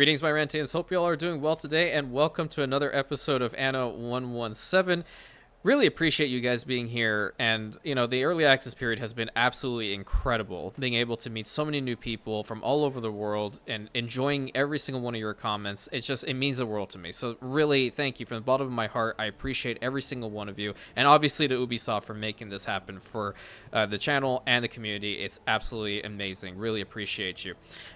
Greetings, my Rantians. Hope you all are doing well today, and welcome to another episode of Anno 117. Really appreciate you guys being here, and, you know, the early access period has been absolutely incredible. Being able to meet so many new people from all over the world and enjoying every single one of your comments, it means the world to me. So really, thank you from the bottom of my heart. I appreciate every single one of you, and obviously to Ubisoft for making this happen for the channel and the community. It's absolutely amazing. Really appreciate you.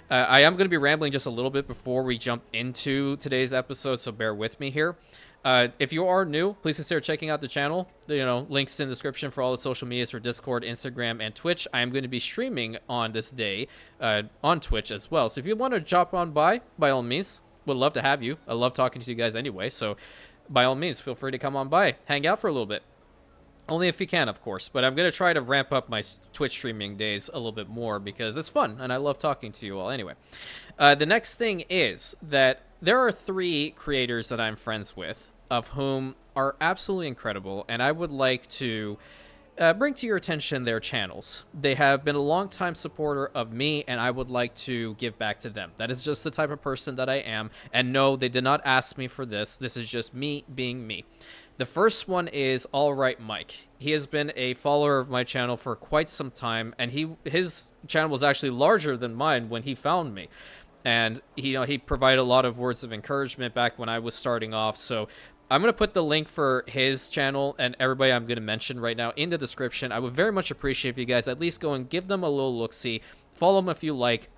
I am going to be rambling just a little bit before we jump into today's episode, so bear with me here. If you are new, please consider checking out the channel. You know, links in the description for all the social medias for Discord, Instagram, and Twitch. I am going to be streaming on this day on Twitch as well. So if you want to drop on by all means, would love to have you. I love talking to you guys anyway. So by all means, feel free to come on by, hang out for a little bit. Only if you can, of course. But I'm going to try to ramp up my Twitch streaming days a little bit more because it's fun and I love talking to you all anyway. The next thing is that there are 3 creators that I'm friends with, of whom are absolutely incredible, and I would like to bring to your attention their channels. They have been a long-time supporter of me, and I would like to give back to them. That is just the type of person that I am, and no, they did not ask me for this. This is just me being me. The first one is Alright Mike. He has been a follower of my channel for quite some time, and his channel was actually larger than mine when he found me. And he provided a lot of words of encouragement back when I was starting off. So I'm going to put the link for his channel and everybody I'm going to mention right now in the description. I would very much appreciate if you guys at least go and give them a little look-see. Follow them if you like,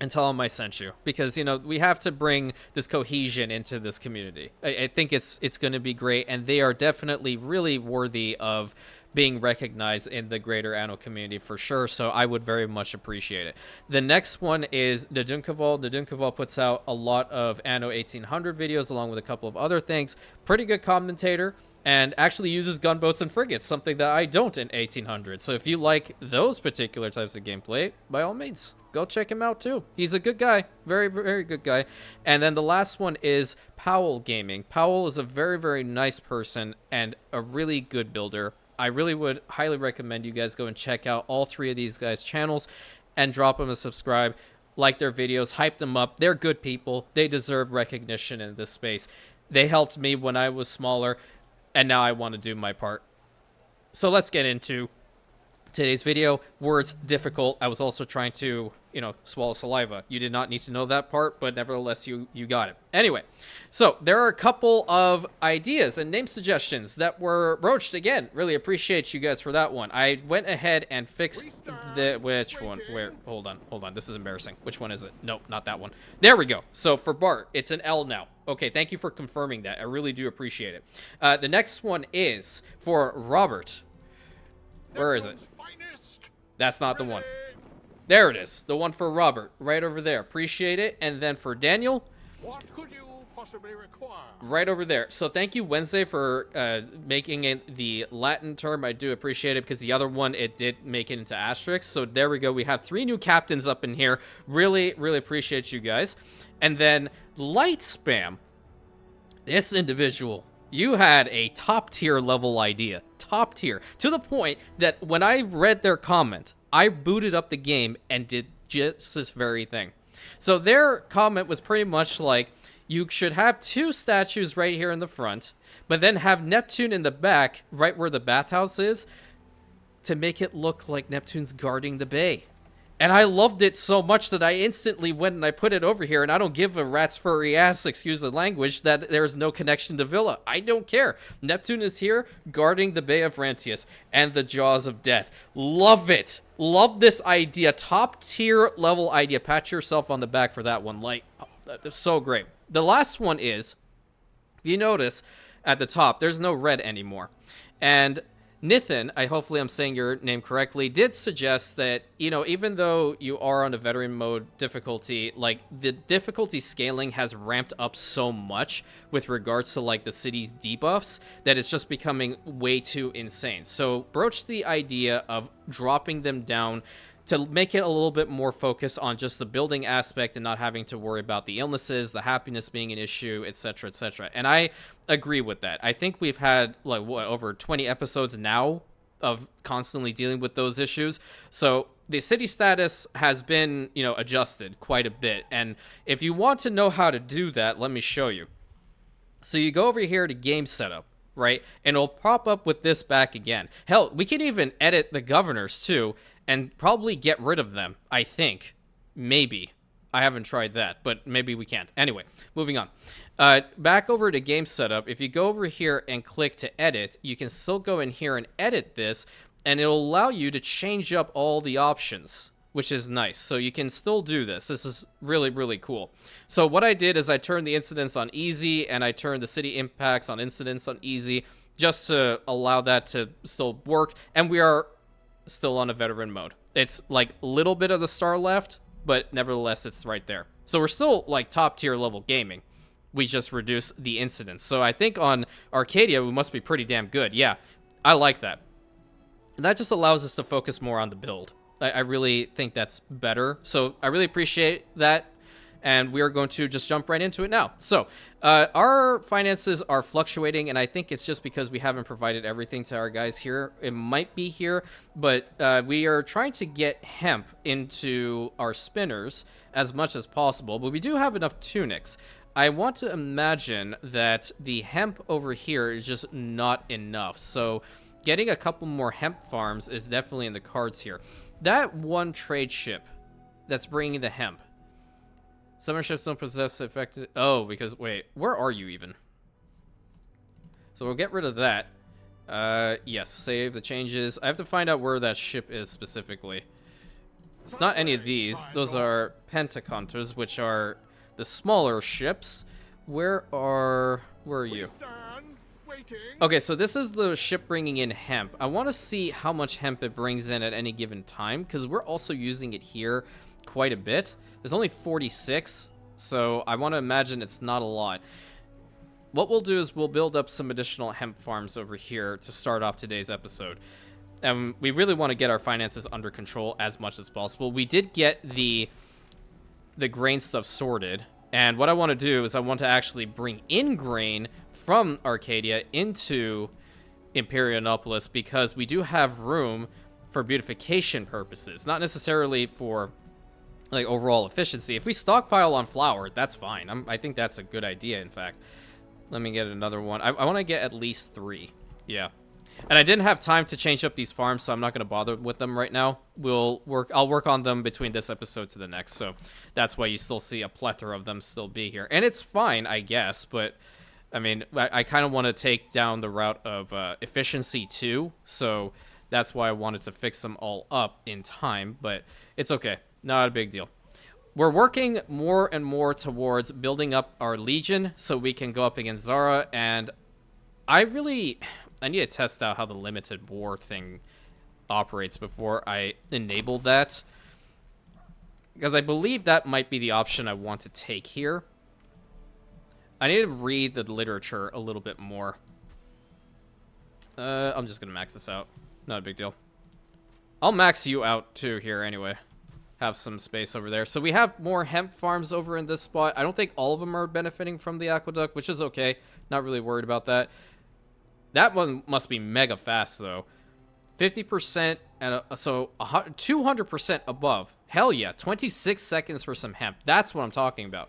and tell them I sent you. Because, you know, we have to bring this cohesion into this community. I think it's going to be great, and they are definitely really worthy of being recognized in the greater Anno community for sure, so I would very much appreciate it. The next one is the Dunkaval. The Dunkaval puts out a lot of Anno 1800 videos along with a couple of other things. Pretty good commentator, and actually uses gunboats and frigates, something that I don't in 1800. So if you like those particular types of gameplay, by all means, go check him out too. He's a good guy. Very, very good guy. And then the last one is Powell Gaming. Powell is a very, very nice person and a really good builder. I really would highly recommend you guys go and check out all 3 of these guys' channels and drop them a subscribe, like their videos, hype them up. They're good people. They deserve recognition in this space. They helped me when I was smaller, and now I want to do my part. So let's get into today's video. Words difficult. I was also trying to, swallow saliva. You did not need to know that part, but nevertheless, you got it. Anyway, so there are a couple of ideas and name suggestions that were broached. Again, really appreciate you guys for that one. I went ahead and fixed which one? Where? Hold on. This is embarrassing. Which one is it? Nope, not that one. There we go. So for Bart, it's an L now. Okay, thank you for confirming that. I really do appreciate it. The next one is for Robert. Where is it? That's not the one. There it is. The one for Robert. Right over there. Appreciate it. And then for Daniel. What could you possibly require? Right over there. So thank you, Wednesday, for making it the Latin term. I do appreciate it because the other one, it did make it into asterisk. So there we go. We have 3 new captains up in here. Really, really appreciate you guys. And then Light Spam. This individual, you had a top tier level idea. Top tier. To the point that when I read their comment, I booted up the game and did just this very thing. So their comment was pretty much like, you should have 2 statues right here in the front, but then have Neptune in the back, right where the bathhouse is, to make it look like Neptune's guarding the bay. And I loved it so much that I instantly went and I put it over here, and I don't give a rat's furry ass, excuse the language, that there's no connection to Villa. I don't care. Neptune is here guarding the Bay of Rantius and the Jaws of Death. Love it. Love this idea. Top tier level idea. Pat yourself on the back for that one. Like, that's so great. The last one is, if you notice at the top, there's no red anymore. And Nithin, hopefully I'm saying your name correctly, did suggest that, even though you are on a veteran mode difficulty, like, the difficulty scaling has ramped up so much with regards to, like, the city's debuffs that it's just becoming way too insane. So broach the idea of dropping them down to make it a little bit more focused on just the building aspect and not having to worry about the illnesses, the happiness being an issue, etc., etc. And I agree with that. I think we've had, like, over 20 episodes now of constantly dealing with those issues. So the city status has been, adjusted quite a bit. And if you want to know how to do that, let me show you. So you go over here to game setup, right? And it'll pop up with this back again. Hell, we can even edit the governors too and probably get rid of them, I think. Maybe. I haven't tried that, but maybe we can't. Anyway, moving on. Back over to game setup. If you go over here and click to edit, you can still go in here and edit this, and it'll allow you to change up all the options, which is nice. So you can still do this. This is really, really cool. So what I did is I turned the incidents on easy, and I turned the city impacts on incidents on easy, just to allow that to still work. And we are still on a veteran mode. It's like a little bit of the star left, but nevertheless, it's right there. So we're still like top tier level gaming. We just reduce the incidents. So I think on Arcadia, we must be pretty damn good. Yeah, I like that. And that just allows us to focus more on the build. I really think that's better. So I really appreciate that. And we are going to just jump right into it now. So our finances are fluctuating, and I think it's just because we haven't provided everything to our guys here. It might be here, but we are trying to get hemp into our spinners as much as possible, but we do have enough tunics. I want to imagine that the hemp over here is just not enough. So getting a couple more hemp farms is definitely in the cards here. That one trade ship that's bringing the hemp, summer ships don't possess effective... Oh, because... Wait, where are you even? So we'll get rid of that. Yes, save the changes. I have to find out where that ship is specifically. It's not any of these. Those are pentaconters, which are the smaller ships. Where are you? Okay, so this is the ship bringing in hemp. I want to see how much hemp it brings in at any given time, because we're also using it here quite a bit. There's only 46, so I want to imagine it's not a lot. What we'll do is we'll build up some additional hemp farms over here to start off today's episode. And we really want to get our finances under control as much as possible. We did get the grain stuff sorted, and what I want to do is I want to actually bring in grain from Arcadia into Imperionopolis, because we do have room for beautification purposes, not necessarily for like overall efficiency. If we stockpile on flour, that's fine. I think that's a good idea, in fact. Let me get another one. I want to get at least 3. Yeah. And I didn't have time to change up these farms, so I'm not going to bother with them right now. I'll work on them between this episode to the next, so that's why you still see a plethora of them still be here. And it's fine, I guess, but I mean, I kind of want to take down the route of efficiency too, so that's why I wanted to fix them all up in time, but it's okay. Not a big deal. We're working more and more towards building up our Legion so we can go up against Zara, and I need to test out how the limited war thing operates before I enable that, because I believe that might be the option I want to take here. I need to read the literature a little bit more. I'm just gonna max this out. Not a big deal. I'll max you out too here anyway. Have some space over there. So we have more hemp farms over in this spot. I don't think all of them are benefiting from the aqueduct, which is okay. Not really worried about that. That one must be mega fast though. 50% and so 200% above. Hell yeah, 26 seconds for some hemp. That's what I'm talking about.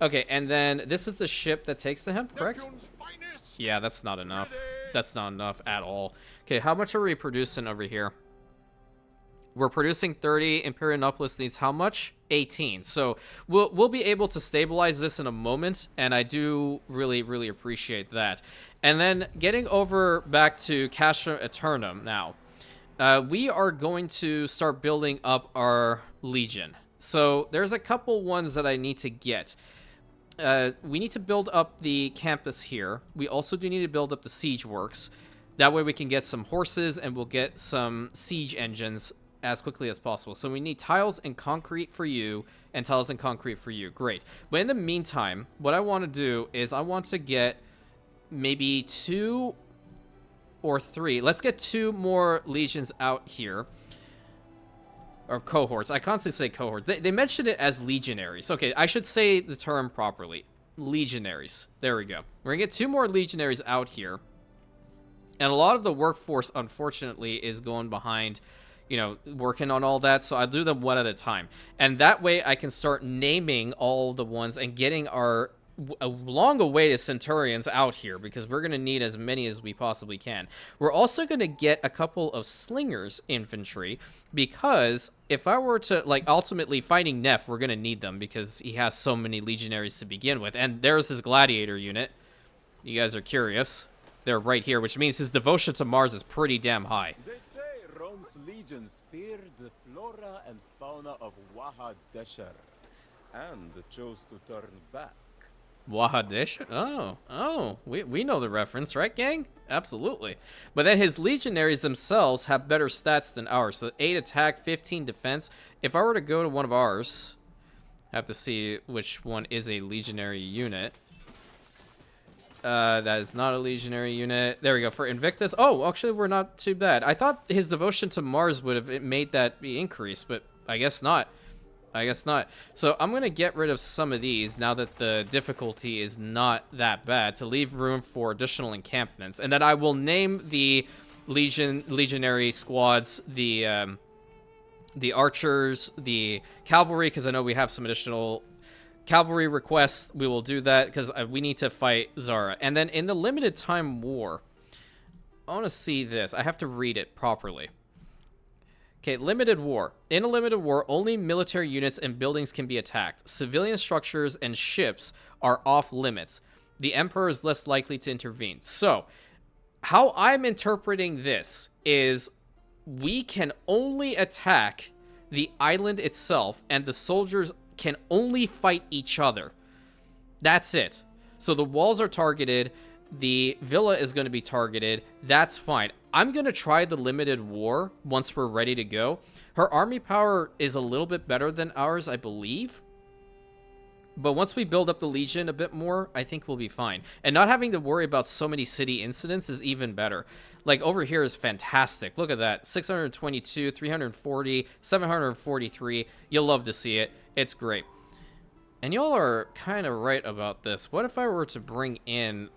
Okay, and then this is the ship that takes the hemp, correct? Yeah, that's not enough. That's not enough at all. Okay, how much are we producing over here? We're producing 30. Imperionopolis needs how much? 18. So we'll be able to stabilize this in a moment, and I do really, really appreciate that. And then getting over back to Castra Aeternum now. We are going to start building up our Legion. So there's a couple ones that I need to get. We need to build up the campus here. We also do need to build up the siege works. That way we can get some horses, and we'll get some siege engines as quickly as possible. So we need tiles and concrete for you, and tiles and concrete for you. Great. But in the meantime, what I want to do is I want to get maybe 2 or 3. Let's get 2 more legions out here. Or cohorts. I constantly say cohorts. They mention it as legionaries. Okay, I should say the term properly. Legionaries. There we go. We're going to get 2 more legionaries out here. And a lot of the workforce, unfortunately, is going behind, working on all that. So I do them one at a time. And that way I can start naming all the ones and getting our long-awaited centurions out here, because we're going to need as many as we possibly can. We're also going to get a couple of slingers infantry, because if I were to, ultimately fighting Neff, we're going to need them because he has so many legionaries to begin with. And there's his gladiator unit. You guys are curious. They're right here, which means his devotion to Mars is pretty damn high. They say Rome's legions feared the flora and fauna of Wahadeshar and chose to turn back. Wahadesh? Oh, we know the reference, right, gang? Absolutely. But then his legionaries themselves have better stats than ours. So 8 attack, 15 defense. If I were to go to one of ours, I have to see which one is a legionary unit. That is not a legionary unit. There we go. For Invictus. Oh, actually, we're not too bad. I thought his devotion to Mars would have made that be increased, but I guess not. I guess not. So I'm going to get rid of some of these now that the difficulty is not that bad, to leave room for additional encampments. And then I will name the legionary squads the archers, the cavalry, because I know we have some additional cavalry requests. We will do that because we need to fight Zara. And then in the limited time war, I want to see this. I have to read it properly. Okay, limited war. In a limited war, only military units and buildings can be attacked. Civilian structures and ships are off limits. The Emperor is less likely to intervene. So, how I'm interpreting this is we can only attack the island itself, and the soldiers can only fight each other. That's it. So the walls are targeted. The villa is going to be targeted. That's fine. I'm going to try the limited war once we're ready to go. Her army power is a little bit better than ours, I believe. But once we build up the Legion a bit more, I think we'll be fine. And not having to worry about so many city incidents is even better. Like, over here is fantastic. Look at that. 622, 340, 743. You'll love to see it. It's great. And y'all are kind of right about this. What if I were to bring in,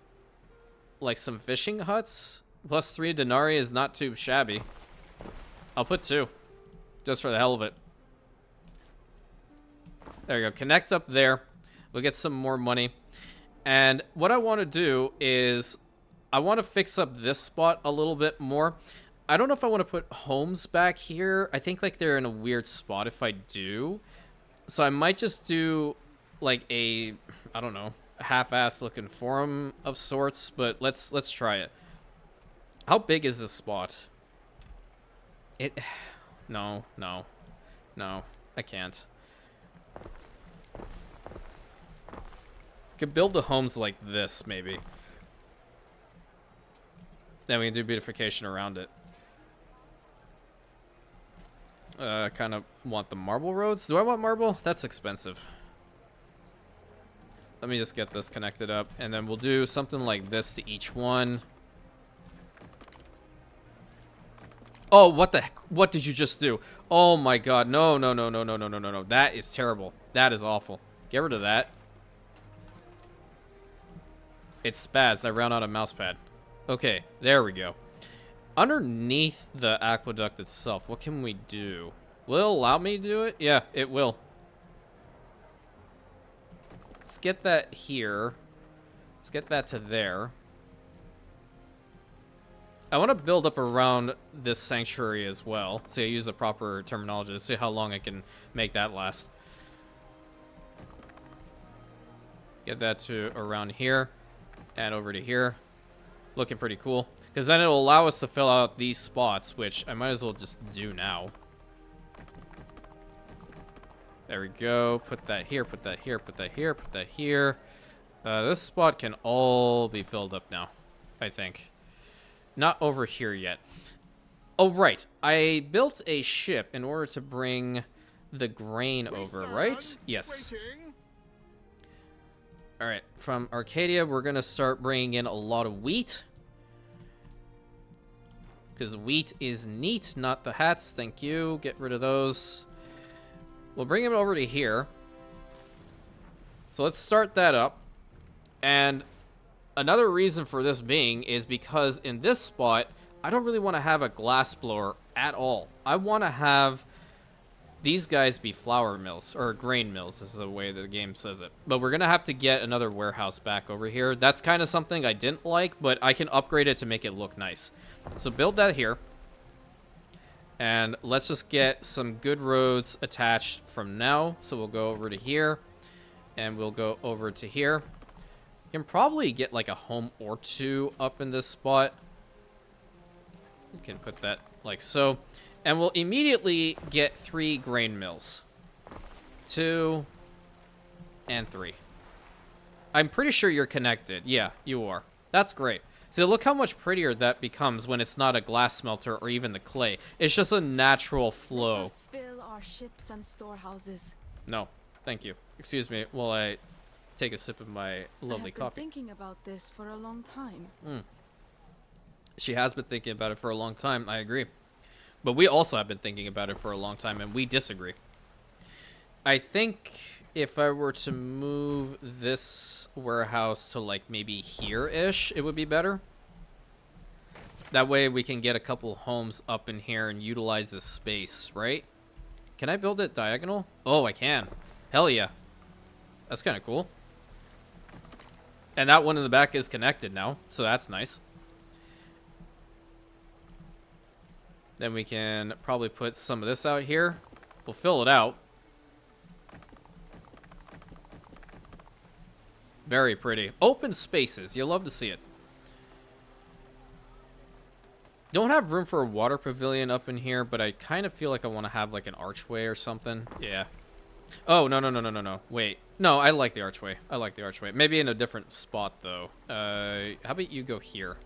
like, some fishing huts? Plus 3 denarii is not too shabby. I'll put 2. Just for the hell of it. There you go. Connect up there. We'll get some more money. And what I want to do is I want to fix up this spot a little bit more. I don't know if I want to put homes back here. I think like they're in a weird spot if I do. So I might just do like a, I don't know, half-ass looking forum of sorts, but let's try it. How big is this spot? No, I can't. Could build the homes like this, maybe. Then we can do beautification around it. Kind of want the marble roads. Do I want marble? That's expensive. Let me just get this connected up, and then we'll do something like this to each one. Oh, what the heck? What did you just do? Oh my god. No. That is terrible. That is awful. Get rid of that. It's spaz. I ran out of mouse pad. Okay, there we go. Underneath the aqueduct itself, what can we do? Will it allow me to do it? Yeah, it will. Let's get that here. Let's get that to there. I want to build up around this sanctuary as well. So I use the proper terminology to see how long I can make that last. Get that to around here. And over to here. Looking pretty cool. Because then it'll allow us to fill out these spots, which I might as well just do now. There we go. Put that here, put that here, put that here, put that here. This spot can all be filled up now, I think. Not over here yet. Oh, right. I built a ship in order to bring the grain over, right? Yes. All right. From Arcadia, we're going to start bringing in a lot of wheat. Because wheat is neat, not the hats. Thank you. Get rid of those. We'll bring them over to here. So let's start that up. And another reason for this being is because in this spot, I don't really want to have a glass blower at all. I want to have these guys be flour mills, or grain mills is the way the game says it. But we're going to have to get another warehouse back over here. That's kind of something I didn't like, but I can upgrade it to make it look nice. So build that here. And let's just get some good roads attached from now. So we'll go over to here, and we'll go over to here. You can probably get like a home or two up in this spot. You can put that like so. And we'll immediately get 3 grain mills. 2 and 3. I'm pretty sure you're connected. Yeah, you are. That's great. So look how much prettier that becomes when it's not a glass smelter or even the clay. It's just a natural flow. Let us fill our ships and storehouses. No, thank you. Excuse me while I take a sip of my lovely I have coffee. been thinking about this for a long time. She has been thinking about it for a long time. I agree. But we also have been thinking about it for a long time, and we disagree. I think if I were to move this warehouse to, like, maybe here-ish, it would be better. That way we can get a couple homes up in here and utilize this space, right? Can I build it diagonal? Oh, I can. Hell yeah. That's kind of cool. And that one in the back is connected now, so that's nice. Then we can probably put some of this out here. We'll fill it out. Very pretty. Open spaces. You'll love to see it. Don't have room for a water pavilion up in here, but I kind of feel like I want to have like an archway or something. Yeah. Oh, no. Wait. No, I like the archway. I like the archway. Maybe in a different spot, though. How about you go here?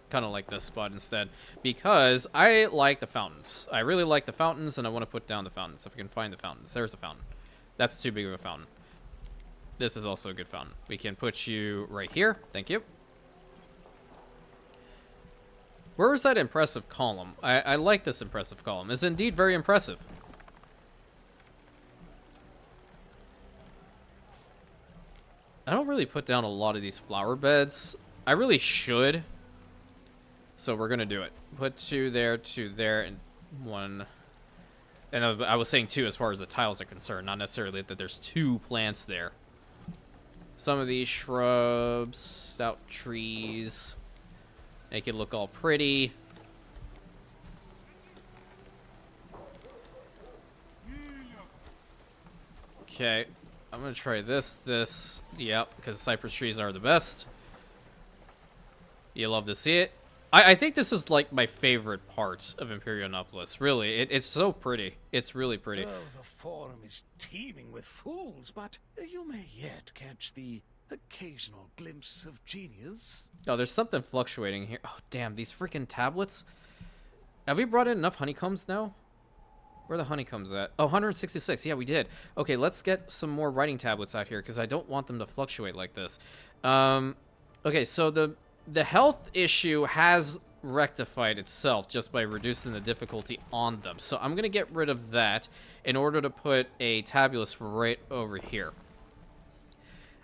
Kind of like this spot instead, because I like the fountains. I really like the fountains, and I want to put down the fountains if I can find the fountains. There's a fountain. That's too big of a fountain. This is also a good fountain. We can put you right here. Thank you. Where is that impressive column? I like this impressive column. It's indeed very impressive. I don't really put down a lot of these flower beds. I really should. So we're going to do it. Put 2 there, and 1. And I was saying 2 as far as the tiles are concerned, not necessarily that there's 2 plants there. Some of these shrubs, stout trees, make it look all pretty. Okay, I'm going to try this. Yep, because cypress trees are the best. You love to see it. I think this is like my favorite part of Imperionopolis. Really, it's so pretty. It's really pretty. Oh, the forum is teeming with fools, but you may yet catch the occasional glimpse of genius. Oh, there's something fluctuating here. Oh, damn, these freaking tablets. Have we brought in enough honeycombs now? Where are the honeycombs at? Oh, 166. Yeah, we did. Okay, let's get some more writing tablets out here because I don't want them to fluctuate like this. Okay, so the health issue has rectified itself just by reducing the difficulty on them. So I'm going to get rid of that in order to put a tabulus right over here.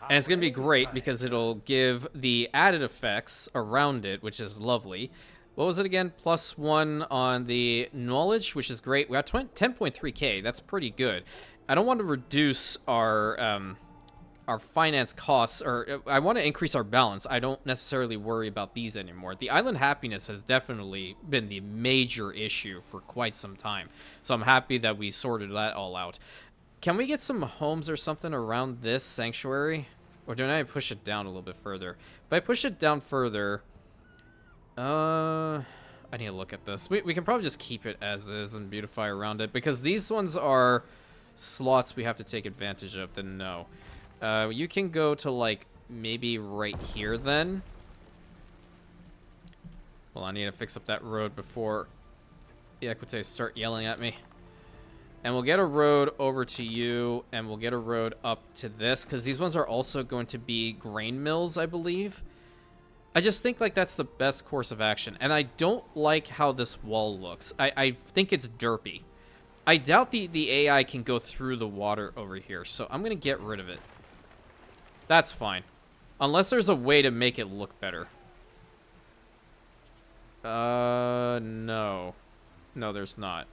And it's going to be great because it'll give the added effects around it, which is lovely. What was it again? +1 on the knowledge, which is great. We got 10.3k. That's pretty good. I don't want to reduce our finance costs, or I want to increase our balance. I don't necessarily worry about these anymore. The island happiness has definitely been the major issue for quite some time. So I'm happy that we sorted that all out. Can we get some homes or something around this sanctuary? Or do I push it down a little bit further? If I push it down further, I need to look at this. We can probably just keep it as is and beautify around it, because these ones are slots we have to take advantage of. Then no. You can go to, like, maybe right here, then. Well, I need to fix up that road before the Equites start yelling at me. And we'll get a road over to you, and we'll get a road up to this, because these ones are also going to be grain mills, I believe. I just think, like, that's the best course of action. And I don't like how this wall looks. I think it's derpy. I doubt the AI can go through the water over here, so I'm going to get rid of it. That's fine. Unless there's a way to make it look better. No. No, there's not.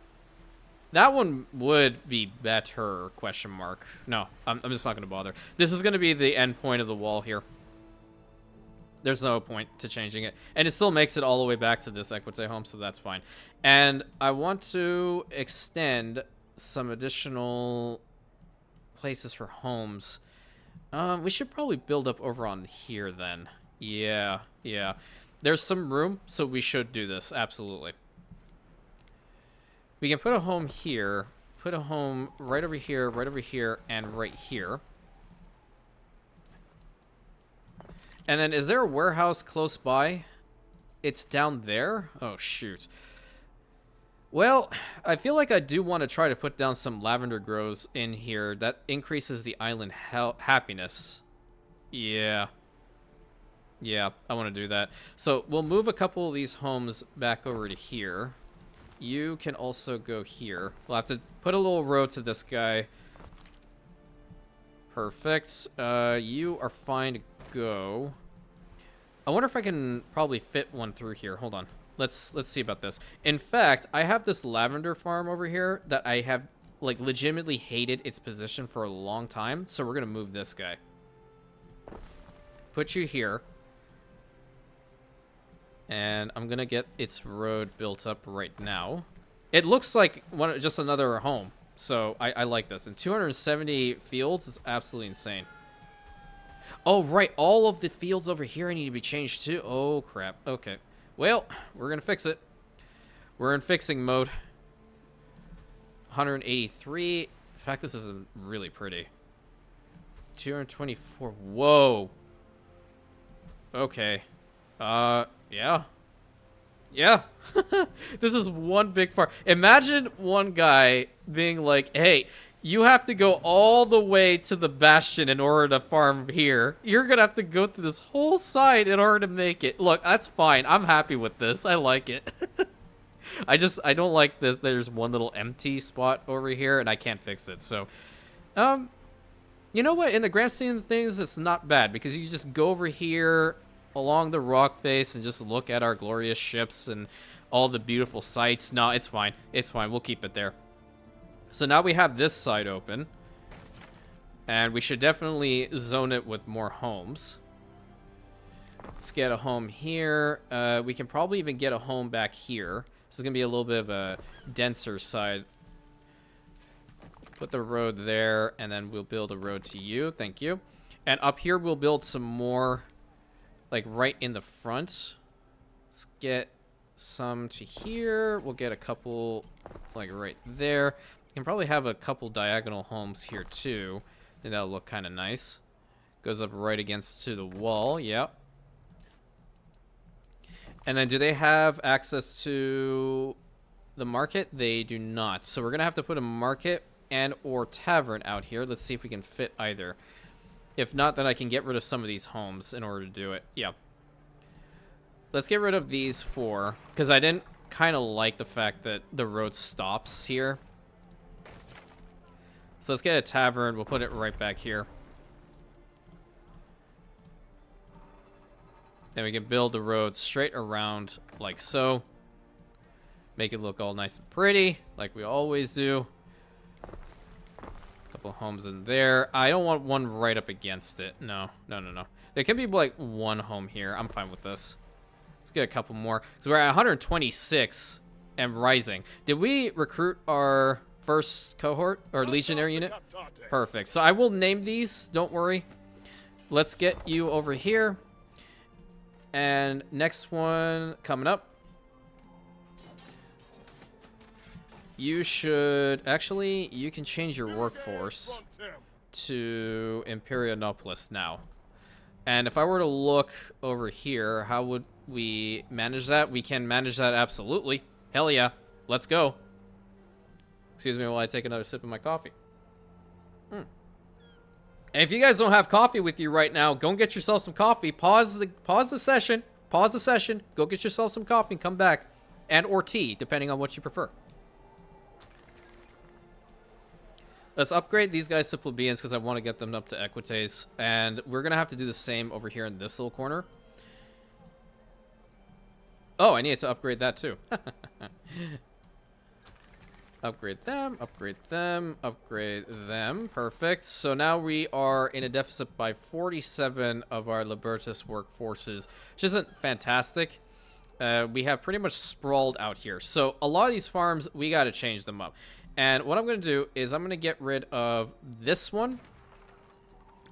That one would be better, question mark. No, I'm just not going to bother. This is going to be the end point of the wall here. There's no point to changing it. And it still makes it all the way back to this Equite home, so that's fine. And I want to extend some additional places for homes. We should probably build up over on here then. Yeah. There's some room, so we should do this, absolutely. We can put a home here, put a home right over here, and right here. And then, is there a warehouse close by? It's down there? Oh, shoot. Well, I feel like I do want to try to put down some lavender grows in here. That increases the island happiness. Yeah, I want to do that. So, we'll move a couple of these homes back over to here. You can also go here. We'll have to put a little road to this guy. Perfect. You are fine to go. I wonder if I can probably fit one through here. Hold on. Let's see about this. In fact, I have this lavender farm over here that I have like legitimately hated its position for a long time. So we're gonna move this guy. Put you here. And I'm gonna get its road built up right now. It looks like just another home. So I like this. And 270 fields is absolutely insane. Oh, right. All of the fields over here need to be changed too. Oh, crap. Okay. Well, we're going to fix it. We're in fixing mode. 183. In fact, this is really pretty. 224. Whoa. Okay. Yeah. Yeah. This is one big farm. Imagine one guy being like, hey, you have to go all the way to the bastion in order to farm here. You're going to have to go through this whole side in order to make it. Look, that's fine. I'm happy with this. I like it. I don't like this. There's one little empty spot over here, and I can't fix it. So, you know what? In the grand scheme of things, it's not bad, because you just go over here along the rock face and just look at our glorious ships and all the beautiful sights. No, it's fine. It's fine. We'll keep it there. So now we have this side open. And we should definitely zone it with more homes. Let's get a home here. We can probably even get a home back here. This is going to be a little bit of a denser side. Put the road there, and then we'll build a road to you. Thank you. And up here, we'll build some more, like, right in the front. Let's get some to here. We'll get a couple, like, right there. You can probably have a couple diagonal homes here, too. I think that'll look kind of nice. Goes up right against to the wall. Yep. And then do they have access to the market? They do not. So we're going to have to put a market and or tavern out here. Let's see if we can fit either. If not, then I can get rid of some of these homes in order to do it. Yeah. Let's get rid of these four, because I didn't kind of like the fact that the road stops here. So let's get a tavern. We'll put it right back here. Then we can build the road straight around like so. Make it look all nice and pretty, like we always do. Couple homes in there. I don't want one right up against it. No. There can be like one home here. I'm fine with this. Let's get a couple more. So we're at 126 and rising. Did we recruit our first cohort or legionary unit? Perfect. So I will name these. Don't worry. Let's get you over here. And next one coming up. You should actually, you can change your workforce to Imperionopolis now. And if I were to look over here, how would we manage that? We can manage that absolutely. Hell yeah. Let's go. Excuse me while I take another sip of my coffee. And if you guys don't have coffee with you right now, go and get yourself some coffee. Pause the session. Pause the session. Go get yourself some coffee and come back. And or tea, depending on what you prefer. Let's upgrade these guys to plebeians because I want to get them up to equites. And we're going to have to do the same over here in this little corner. Oh, I needed to upgrade that too. Upgrade them, upgrade them, upgrade them. Perfect. So now we are in a deficit by 47 of our Libertas workforces, which isn't fantastic. We have pretty much sprawled out here. So a lot of these farms, we got to change them up. And what I'm going to do is I'm going to get rid of this one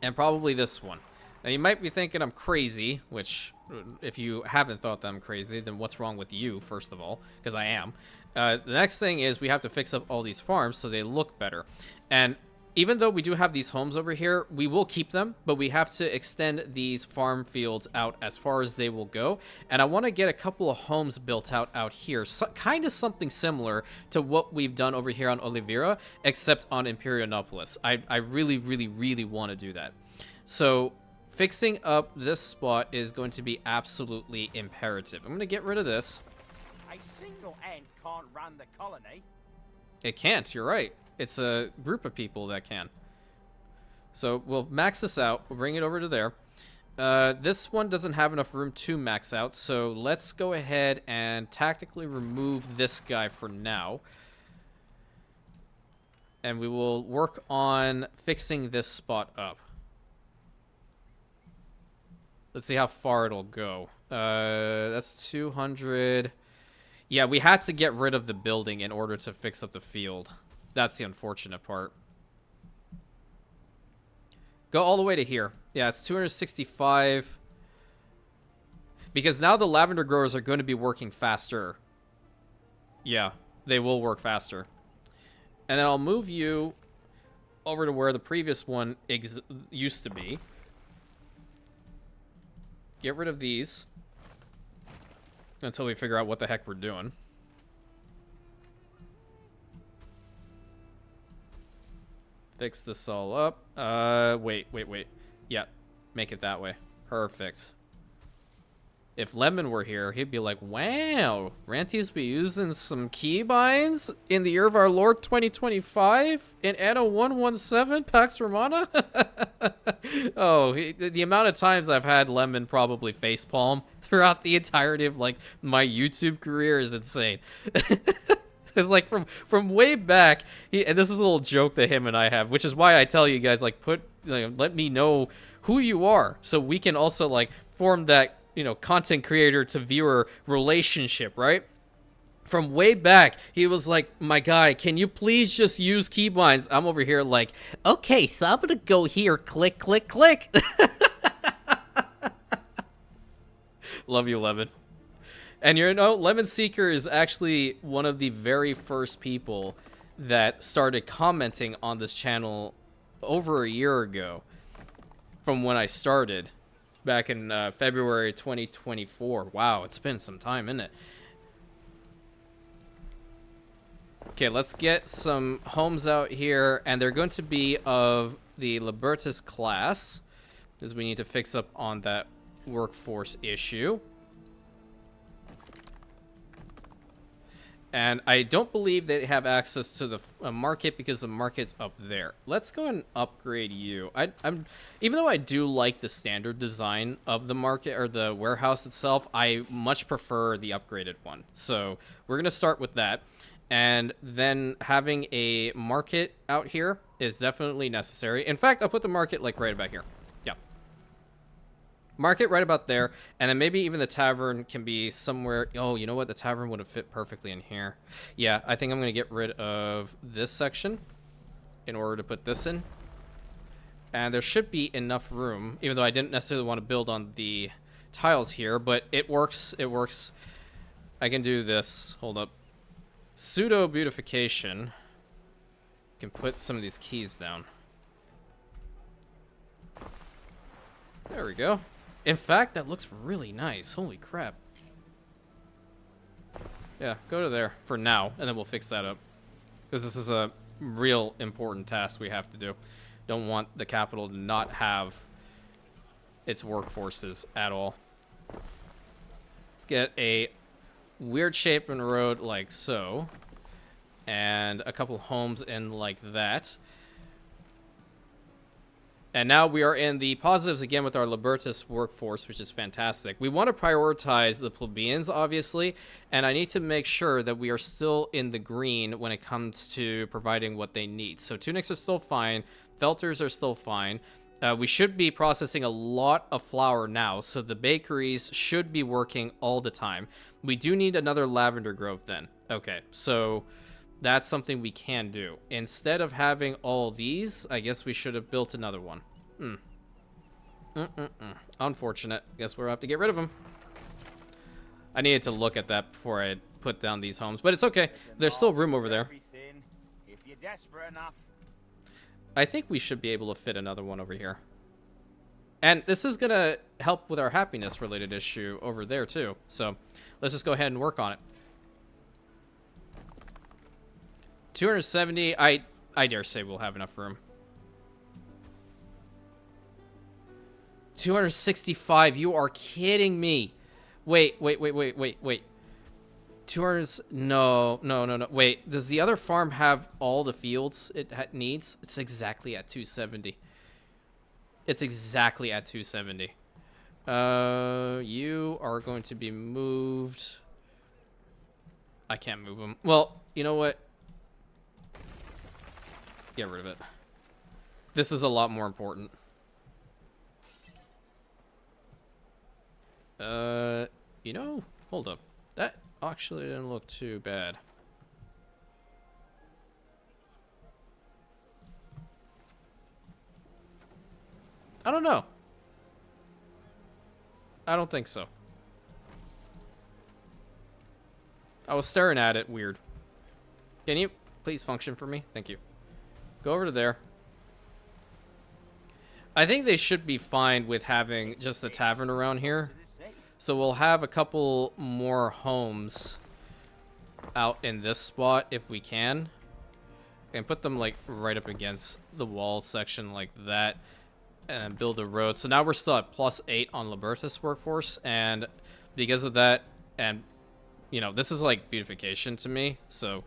and probably this one. Now, you might be thinking I'm crazy, which if you haven't thought that I'm crazy, then what's wrong with you, first of all, because I am. The next thing is we have to fix up all these farms so they look better. And even though we do have these homes over here, we will keep them, but we have to extend these farm fields out as far as they will go. And I want to get a couple of homes built out here, so, kind of something similar to what we've done over here on Olivira, except on Imperionopolis. I really, really, really want to do that. So fixing up this spot is going to be absolutely imperative. I'm going to get rid of this. A single ant can't run the colony. It can't, you're right. It's a group of people that can. So we'll max this out. We'll bring it over to there. This one doesn't have enough room to max out, so let's go ahead and tactically remove this guy for now. And we will work on fixing this spot up. Let's see how far it'll go. That's 200. Yeah, we had to get rid of the building in order to fix up the field. That's the unfortunate part. Go all the way to here. Yeah, it's 265. Because now the lavender growers are going to be working faster. Yeah, they will work faster. And then I'll move you over to where the previous one used to be. Get rid of these until we figure out what the heck we're doing. Fix this all up. Wait. Yeah, make it that way. Perfect. If Lemon were here, he'd be like, wow, Rantium's be using some keybinds in the year of our Lord 2025 in Anno 117 Pax Romana? Oh, the amount of times I've had Lemon probably facepalm throughout the entirety of, like, my YouTube career is insane. It's like from way back, and this is a little joke that him and I have, which is why I tell you guys, like, let me know who you are so we can also, like, form that, you know, content creator to viewer relationship, right? From way back, he was like, my guy, can you please just use keybinds? I'm over here like, okay, so I'm gonna go here, click, click, click. Love you, Lemon. And you know, Lemon Seeker is actually one of the very first people that started commenting on this channel over a year ago from when I started. Back in February 2024. Wow, it's been some time, isn't it? Okay, let's get some homes out here, and they're going to be of the Libertas class, because we need to fix up on that workforce issue. And I don't believe they have access to the market because the market's up there. Let's go and upgrade you. I'm even though I do like the standard design of the market or the warehouse itself, I much prefer the upgraded one. So we're gonna start with that, and then having a market out here is definitely necessary. In fact, I'll put the market like right back here. Yeah. Market right about there, and then maybe even the tavern can be somewhere. Oh, you know what? The tavern would have fit perfectly in here. Yeah, I think I'm going to get rid of this section in order to put this in. And there should be enough room, even though I didn't necessarily want to build on the tiles here, but it works. It works. I can do this. Hold up. Pseudo beautification. Can put some of these keys down. There we go. In fact, that looks really nice. Holy crap. Yeah, go to there for now, and then we'll fix that up. Because this is a real important task we have to do. Don't want the capital to not have its workforces at all. Let's get a weird shape in the road like so. And a couple homes in like that. And now we are in the positives again with our Libertas workforce, which is fantastic. We want to prioritize the plebeians, obviously, and I need to make sure that we are still in the green when it comes to providing what they need. So tunics are still fine. Felters are still fine. We should be processing a lot of flour now, so the bakeries should be working all the time. We do need another lavender grove then. Okay, so that's something we can do. Instead of having all these, I guess we should have built another one. Unfortunate. Guess we'll have to get rid of them. I needed to look at that before I put down these homes, but it's okay. There's still room over there. If you're desperate enough. I think we should be able to fit another one over here. And this is going to help with our happiness related issue over there too. So let's just go ahead and work on it. 270, I dare say we'll have enough room. 265, you are kidding me. Wait. 200, no. Wait, does the other farm have all the fields it needs? It's exactly at 270. It's exactly at 270. You are going to be moved. I can't move them. Well, you know what? Get rid of it. This is a lot more important. You know, hold up. That actually didn't look too bad. I don't know. I don't think so. I was staring at it weird. Can you please function for me? Thank you. Go over to there. I think they should be fine with having just the tavern around here. So we'll have a couple more homes out in this spot if we can. And put them like right up against the wall section like that. And build a road. So now we're still at +8 on Libertas workforce. And because of that, and you know, this is like beautification to me. So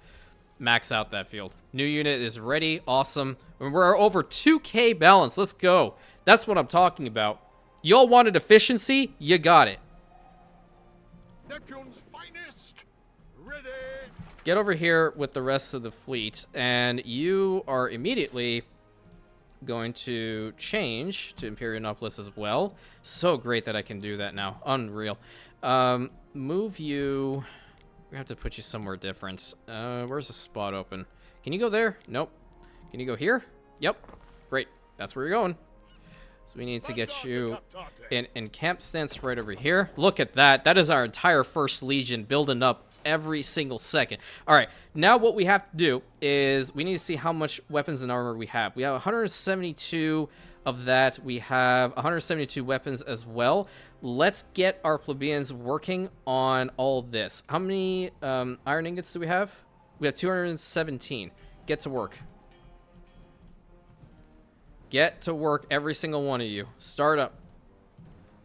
max out that field. New unit is ready. Awesome. We're over 2K balance. Let's go. That's what I'm talking about. Y'all wanted efficiency? You got it. Neptune's finest. Ready. Get over here with the rest of the fleet, and you are immediately going to change to Imperionopolis as well. So great that I can do that now. Unreal. Move you. We have to put you somewhere different. Where's the spot open? Can you go there? Nope. Can you go here? Yep. Great. That's where you're going. So we need to get you in camp stance right over here. Look at that. That is our entire first legion building up every single second. All right. Now what we have to do is we need to see how much weapons and armor we have. We have 172 of that. We have 172 weapons as well. Let's get our plebeians working on all this. How many iron ingots do we have? We have 217. Get to work. Get to work, every single one of you. Start up.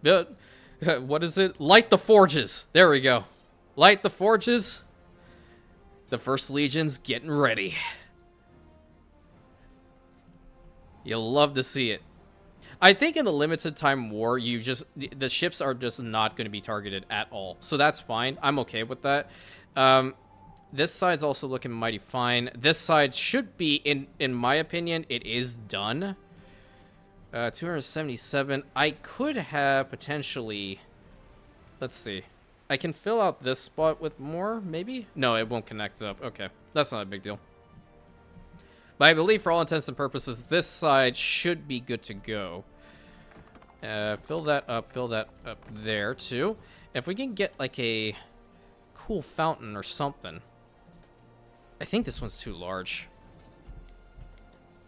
What is it? Light the forges. There we go. Light the forges. The first legion's getting ready. You'll love to see it. I think in the limited time war, the ships are just not going to be targeted at all. So that's fine. I'm okay with that. This side's also looking mighty fine. This side should be, in my opinion, it is done. 277. I could have potentially... Let's see. I can fill out this spot with more, maybe? No, it won't connect up. Okay. That's not a big deal. But I believe for all intents and purposes, this side should be good to go. Fill that up there, too. If we can get, like, a cool fountain or something. I think this one's too large.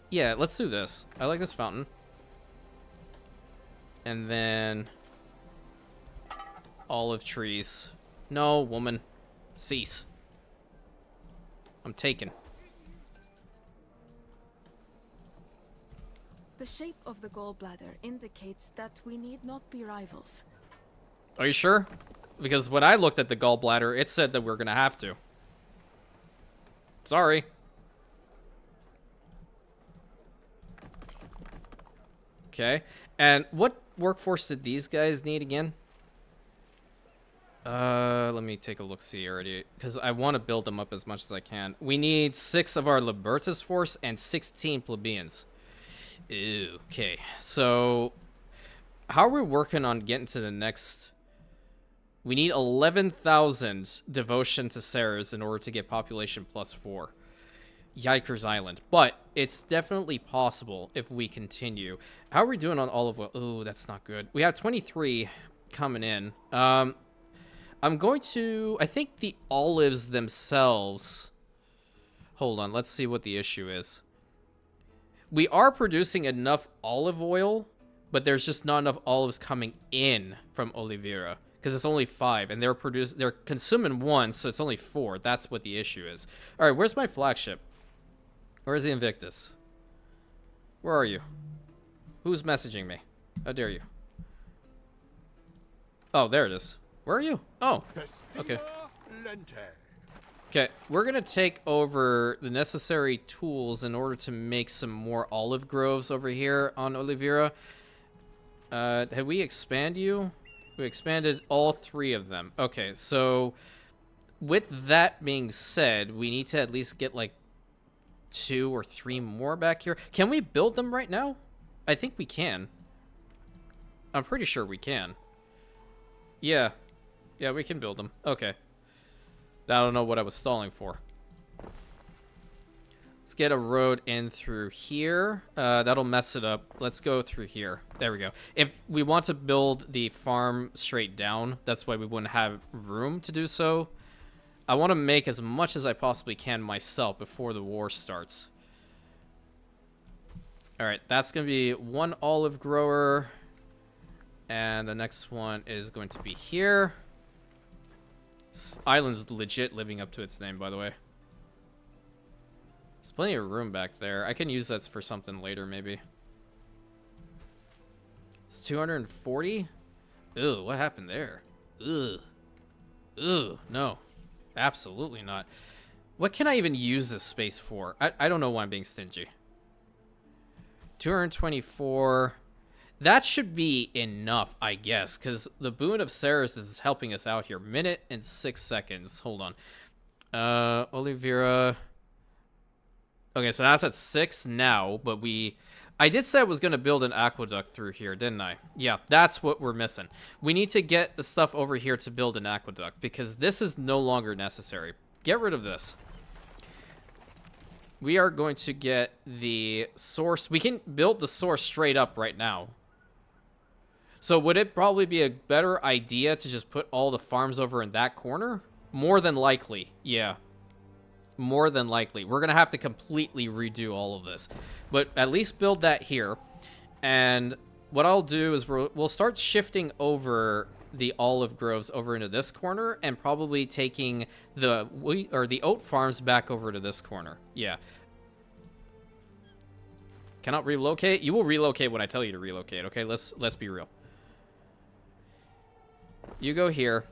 Yeah, let's do this. I like this fountain. And then... olive trees. No, woman. Cease. I'm taken. The shape of the gallbladder indicates that we need not be rivals. Are you sure? Because when I looked at the gallbladder, it said that we're gonna have to. Sorry. Okay. And what workforce did these guys need again? Let me take a look-see already, because I want to build them up as much as I can. We need 6 of our Libertas force and 16 plebeians. Ew, okay, so how are we working on getting to the next? We need 11,000 devotion to Ceres in order to get population +4. Yikers Island, but it's definitely possible if we continue. How are we doing on olive oil? Oh, that's not good. We have 23 coming in. I'm going to... I think the olives themselves... Hold on, let's see what the issue is. We are producing enough olive oil, but there's just not enough olives coming in from Olivira, because it's only 5, and they're consuming 1, so it's only 4. That's what the issue is. All right, where's my flagship? Where's the Invictus? Where are you? Who's messaging me? How dare you? Oh, there it is. Where are you? Oh, okay. Okay, we're going to take over the necessary tools in order to make some more olive groves over here on Olivira. Have we expanded you? We expanded all 3 of them. Okay, so with that being said, we need to at least get like 2 or 3 more back here. Can we build them right now? I think we can. I'm pretty sure we can. Yeah. Yeah, we can build them. Okay. I don't know what I was stalling for. Let's get a road in through here. That'll mess it up. Let's go through here. There we go. If we want to build the farm straight down, that's why we wouldn't have room to do so. I want to make as much as I possibly can myself before the war starts. Alright, that's going to be 1 olive grower. And the next one is going to be here. This island's legit living up to its name, by the way. There's plenty of room back there. I can use that for something later, maybe. It's 240? Ew, what happened there? Ugh. Ugh, no. Absolutely not. What can I even use this space for? I don't know why I'm being stingy. 224... That should be enough, I guess, because the Boon of Ceres is helping us out here. Minute and 6 seconds. Hold on. Olivira. Okay, so that's at 6 now, but I did say I was going to build an aqueduct through here, didn't I? Yeah, that's what we're missing. We need to get the stuff over here to build an aqueduct, because this is no longer necessary. Get rid of this. We are going to get the source. We can build the source straight up right now. So would it probably be a better idea to just put all the farms over in that corner? More than likely, yeah. More than likely. We're going to have to completely redo all of this. But at least build that here. And what I'll do is we'll start shifting over the olive groves over into this corner and probably taking the wheat or the oat farms back over to this corner. Yeah. Cannot relocate? You will relocate when I tell you to relocate, okay? Let's be real. You go here.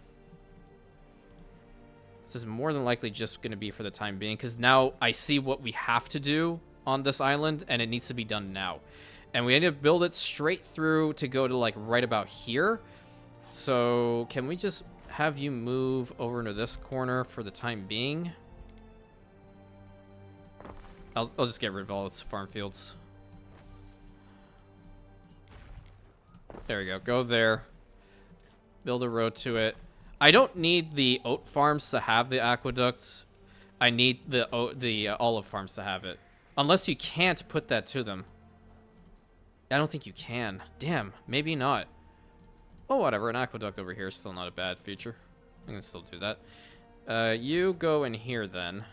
This is more than likely just going to be for the time being, because now I see what we have to do on this island, and it needs to be done now. And we need to build it straight through to go to, like, right about here. So, can we just have you move over into this corner for the time being? I'll just get rid of all its farm fields. There we go. Go there. Build a road to it. I don't need the oat farms to have the aqueduct. I need the olive farms to have it. Unless you can't put that to them. I don't think you can. Damn, maybe not. Oh, whatever. An aqueduct over here is still not a bad feature. I can still do that. You go in here then.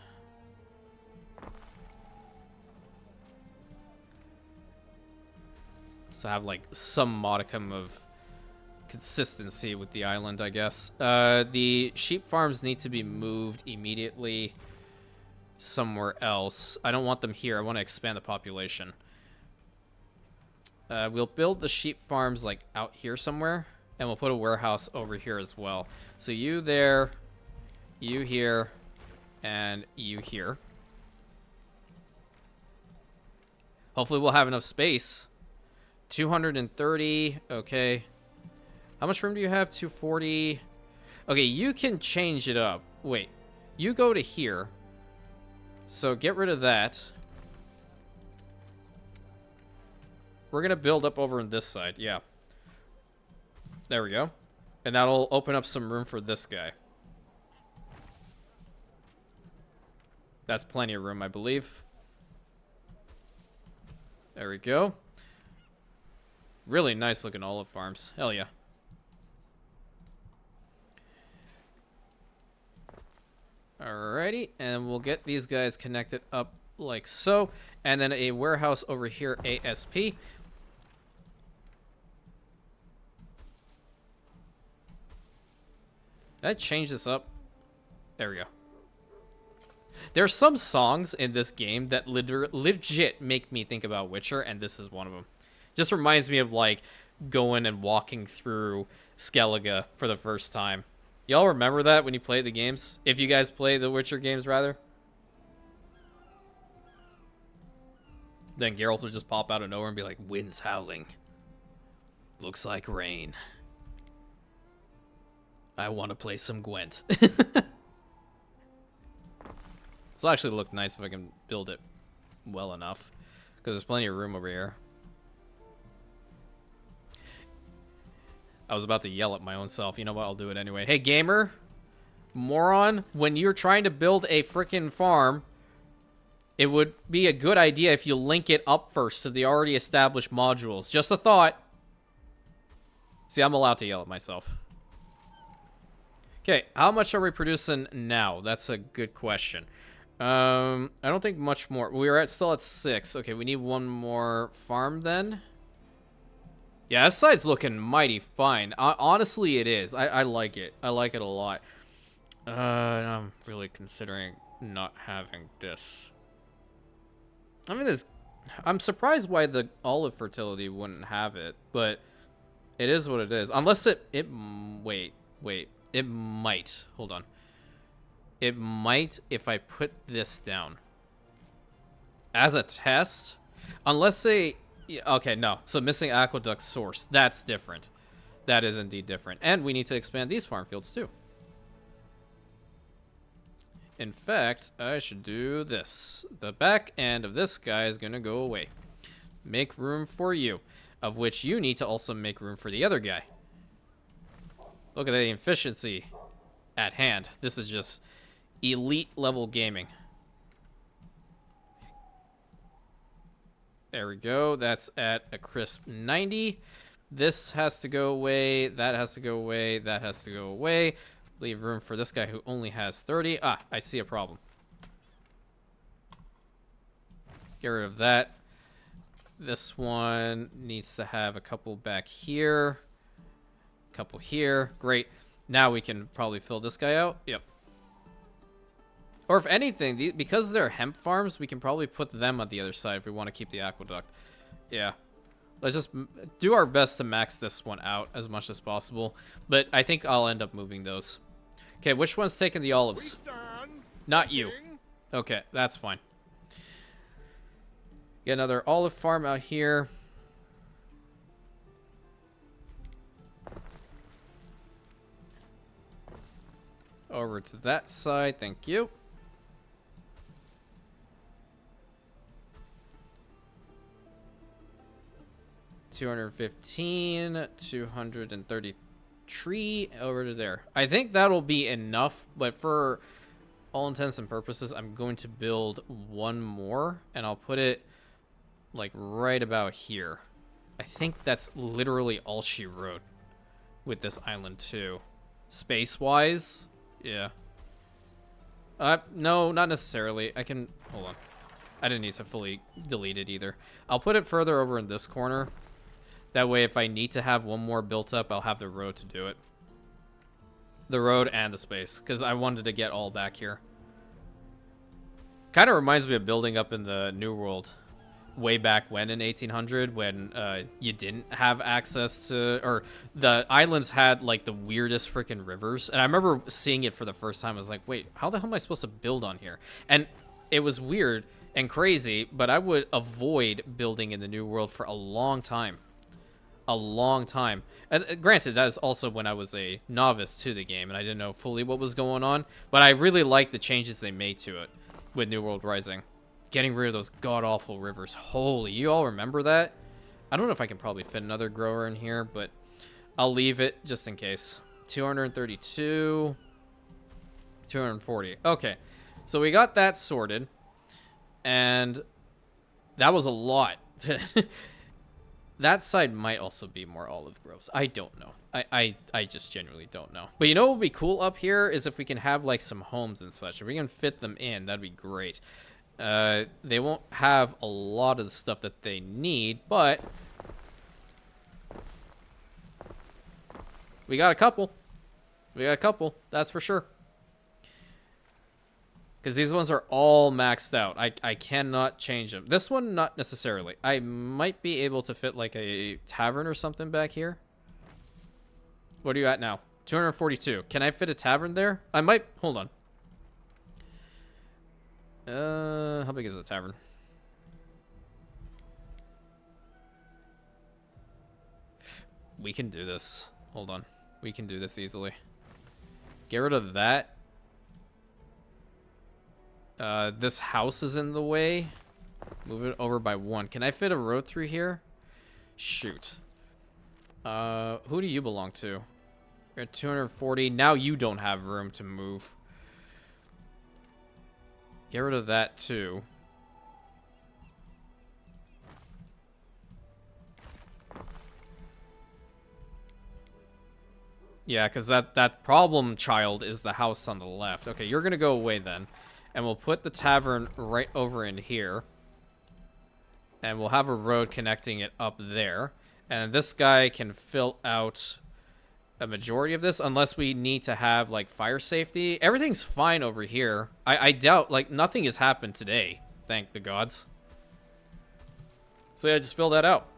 So have like some modicum of consistency with the island, I guess. The sheep farms need to be moved immediately somewhere else. I don't want them here. I want to expand the population. We'll build the sheep farms like out here somewhere, and we'll put a warehouse over here as well. So you there, you here, and you here. Hopefully we'll have enough space 230. Okay. How much room do you have? 240. Okay, you can change it up. Wait. You go to here. So get rid of that. We're going to build up over on this side. Yeah. There we go. And that'll open up some room for this guy. That's plenty of room, I believe. There we go. Really nice looking olive farms. Hell yeah. Alrighty, and we'll get these guys connected up like so. And then a warehouse over here, ASP. Did I change this up? There we go. There's some songs in this game that legit make me think about Witcher, and this is one of them. Just reminds me of, like, going and walking through Skellige for the first time. Y'all remember that when you played the games? If you guys play the Witcher games, rather. Then Geralt would just pop out of nowhere and be like, "Wind's howling. Looks like rain. I want to play some Gwent." This will actually look nice if I can build it well enough, because there's plenty of room over here. I was about to yell at my own self. You know what? I'll do it anyway. Hey, gamer, moron, when you're trying to build a freaking farm, it would be a good idea if you link it up first to the already established modules. Just a thought. See, I'm allowed to yell at myself. Okay, how much are we producing now? That's a good question. I don't think much more. We're still at 6. Okay, we need one more farm then. Yeah, this side's looking mighty fine. Honestly, it is. I like it. I like it a lot. I'm really considering not having this. I mean, I'm surprised why the olive fertility wouldn't have it, but it is what it is. Unless wait. It might. Hold on. It might if I put this down. As a test? Unless they... Okay, no. So missing aqueduct source. That's different. That is indeed different. And we need to expand these farm fields too. In fact, I should do this. The back end of this guy is going to go away. Make room for you. Of which you need to also make room for the other guy. Look at the efficiency at hand. This is just elite level gaming. There we go. That's at a crisp 90. This has to go away. That has to go away. That has to go away. Leave room for this guy who only has 30. Ah, I see a problem. Get rid of that. This one needs to have a couple back here. A couple here. Great. Now we can probably fill this guy out. Yep. Or if anything, because they're hemp farms, we can probably put them on the other side if we want to keep the aqueduct. Yeah. Let's just do our best to max this one out as much as possible. But I think I'll end up moving those. Okay, which one's taking the olives? Not you. Okay, that's fine. Get another olive farm out here. Over to that side, thank you. $215, 230 tree over to there. I think that'll be enough, but for all intents and purposes, I'm going to build one more, and I'll put it like right about here. I think that's literally all she wrote with this island too. Space-wise, yeah. No, not necessarily. I can, hold on. I didn't need to fully delete it either. I'll put it further over in this corner. That way, if I need to have one more built up, I'll have the road to do it. The road and the space, because I wanted to get all back here. Kind of reminds me of building up in the New World way back when in 1800, when you didn't have access to, or the islands had like the weirdest freaking rivers. And I remember seeing it for the first time. I was like, wait, how the hell am I supposed to build on here? And it was weird and crazy, but I would avoid building in the New World for a long time. a long time. And granted, that is also when I was a novice to the game and I didn't know fully what was going on. But I really like the changes they made to it with New World Rising. Getting rid of those god-awful rivers. Holy, you all remember that? I don't know if I can probably fit another grower in here, but I'll leave it just in case. 232. 240. Okay, so we got that sorted. And that was a lot. That side might also be more olive groves. I don't know. I just genuinely don't know. But you know what would be cool up here is if we can have like some homes and such. If we can fit them in, that'd be great. They won't have a lot of the stuff that they need, but we got a couple. We got a couple, that's for sure. Because these ones are all maxed out. I cannot change them. This one, not necessarily. I might be able to fit like a tavern or something back here. What are you at now? 242. Can I fit a tavern there? I might. Hold on. How big is the tavern? We can do this. Hold on. We can do this easily. Get rid of that. This house is in the way. Move it over by 1. Can I fit a road through here? Shoot. Who do you belong to? You're at 240. Now you don't have room to move. Get rid of that too. Yeah, because that problem child is the house on the left. Okay, you're gonna go away then. And we'll put the tavern right over in here. And we'll have a road connecting it up there. And this guy can fill out a majority of this unless we need to have, like, fire safety. Everything's fine over here. I doubt, like, nothing has happened today. Thank the gods. So yeah, just fill that out.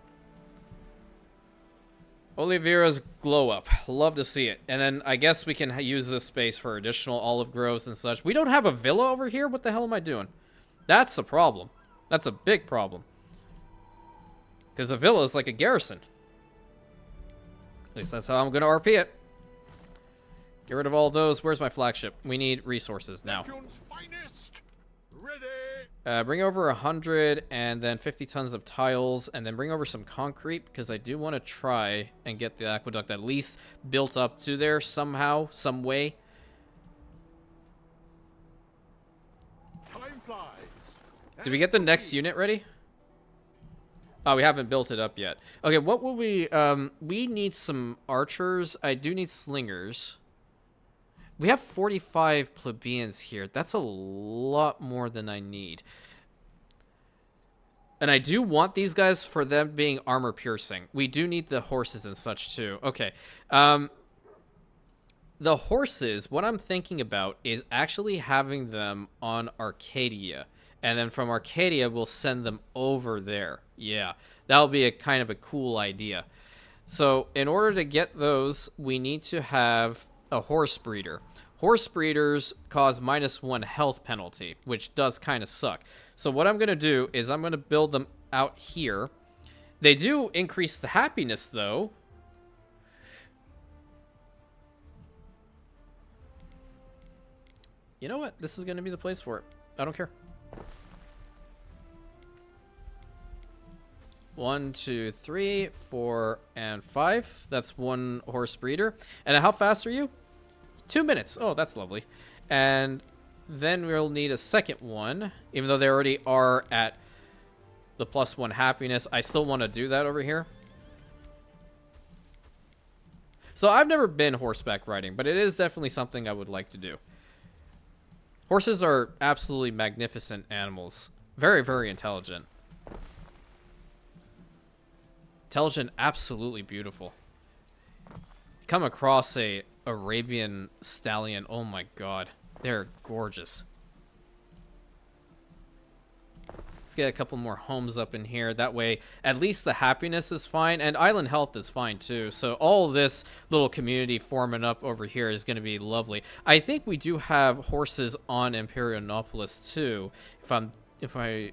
Olivira's glow up. Love to see it. And then I guess we can use this space for additional olive groves and such. We don't have a villa over here? What the hell am I doing? That's a problem. That's a big problem. Because a villa is like a garrison. At least that's how I'm going to RP it. Get rid of all those. Where's my flagship? We need resources now. Neptune's finest. Ready. Bring over 100 and then 50 tons of tiles and then bring over some concrete because I do want to try and get the aqueduct at least built up to there somehow, some way. Time flies. Did we get the next unit ready? Oh, we haven't built it up yet. Okay, what will we need some archers. I do need slingers. We have 45 plebeians here. That's a lot more than I need. And I do want these guys for them being armor piercing. We do need the horses and such too. Okay. The horses, what I'm thinking about is actually having them on Arcadia. And then from Arcadia, we'll send them over there. Yeah, that'll be a kind of a cool idea. So in order to get those, we need to have a horse breeder. Horse breeders cause -1 health penalty, which does kind of suck. So what I'm going to do is I'm going to build them out here. They do increase the happiness, though. You know what? This is going to be the place for it. I don't care. 1, 2, 3, 4, and 5. That's 1 horse breeder. And how fast are you? 2 minutes. Oh, that's lovely. And then we'll need a second one. Even though they already are at the +1 happiness, I still want to do that over here. So I've never been horseback riding, but it is definitely something I would like to do. Horses are absolutely magnificent animals. Very, very intelligent. Intelligent, absolutely beautiful. Come across a Arabian stallion. Oh my god. They're gorgeous. Let's get a couple more homes up in here. That way, at least the happiness is fine. And island health is fine too. So all this little community forming up over here is going to be lovely. I think we do have horses on Imperionopolis too. If I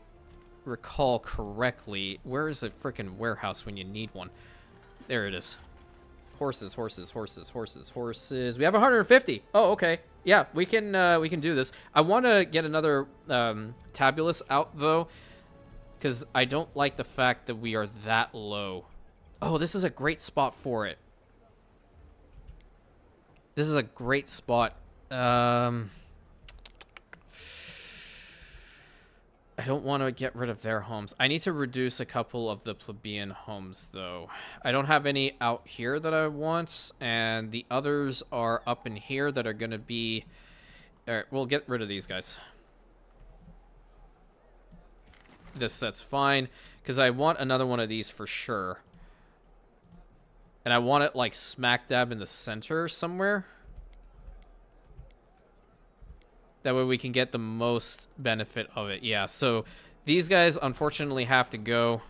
recall correctly. Where is a freaking warehouse when you need one? There it is. Horses, horses, horses, horses, horses. We have 150. Oh, okay. Yeah, we can do this. I want to get another tabulus out though, because I don't like the fact that we are that low. Oh, this is a great spot for it. This is a great spot. I don't want to get rid of their homes. I need to reduce a couple of the plebeian homes, though. I don't have any out here that I want, and the others are up in here that are going to be... Alright, we'll get rid of these guys. That's fine, because I want another one of these for sure. And I want it, like, smack dab in the center somewhere. That way we can get the most benefit of it. Yeah, so these guys unfortunately have to go